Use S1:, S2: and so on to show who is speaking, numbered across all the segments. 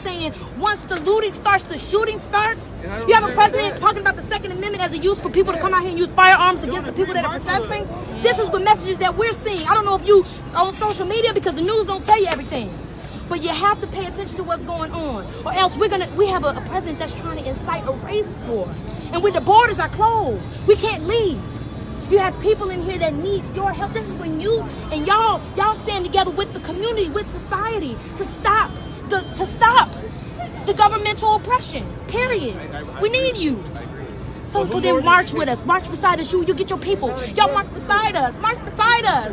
S1: saying once the looting starts, the shooting starts. You have a president talking about the Second Amendment as a use for people to come out here and use firearms against the people that are protesting. This is the messages that we're seeing. I don't know if you on social media because the news don't tell you everything. But you have to pay attention to what's going on, or else we have a president that's trying to incite a race war, and when the borders are closed, we can't leave. You have people in here that need your help. This is when you and y'all stand together with the community, with society, to stop the governmental oppression. Period. We need you. So then march with us. March beside us. You get your people. Y'all march beside us. March beside us.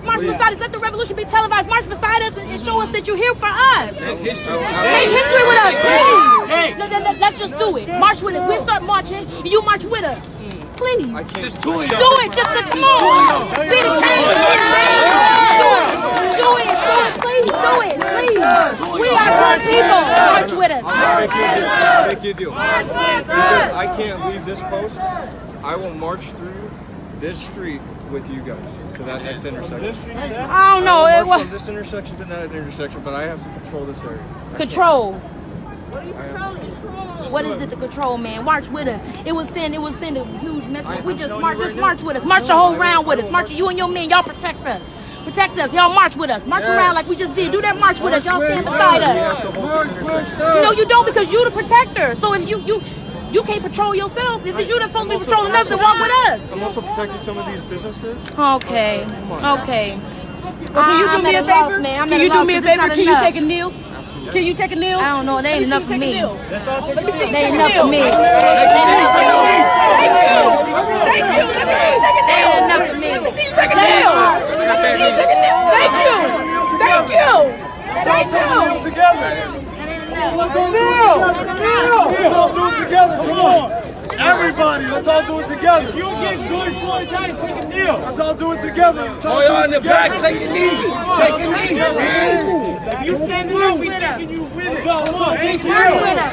S1: March beside us. Let the revolution be televised. March beside us and show us that you're here for us. Make history with us, please. Let's just do it. March with us. We'll start marching, and you march with us. Please.
S2: Just do it.
S1: Do it. Just to come on. Be the change. Do it. Please do it. Please. We are good people. March with us.
S3: Make you a deal. Because I can't leave this post, I will march through this street with you guys to that next intersection.
S1: I don't know.
S3: I will march from this intersection to that intersection, but I have to control this area.
S1: Control. What are you controlling? What is it to control, man? March with us. It was send a huge message. We just march. Just march with us. March the whole round with us. March you and your men. Y'all protect us. Protect us. Y'all march with us. March around like we just did. Do that march with us. Y'all stand beside us. No, you don't, because you the protector. So if you can't patrol yourself. If it's you that's supposed to be patrolling us, then walk with us.
S3: I'm also protecting some of these businesses.
S1: Okay.
S4: Can you do me a favor? Can you do me a favor? Can you take a kneel? Can you take a kneel?
S1: I don't know. They ain't enough for me.
S4: Let me see you
S1: They
S4: take
S1: ain't
S4: a
S1: enough for
S4: kneel.
S1: me.
S4: Thank you. Let me see you take a
S1: They
S4: kneel.
S1: ain't enough for me.
S4: Let me see you take a kneel. Let me see you take a kneel. Thank you.
S3: Let's all do it together. Come on. Everybody, let's all do it together. You get George Floyd died, take a kneel. Let's all do it together.
S2: Oh, you're on the back, take a knee. Take a knee.
S3: If you stand up, we taking you with it. Come on,
S1: March with us.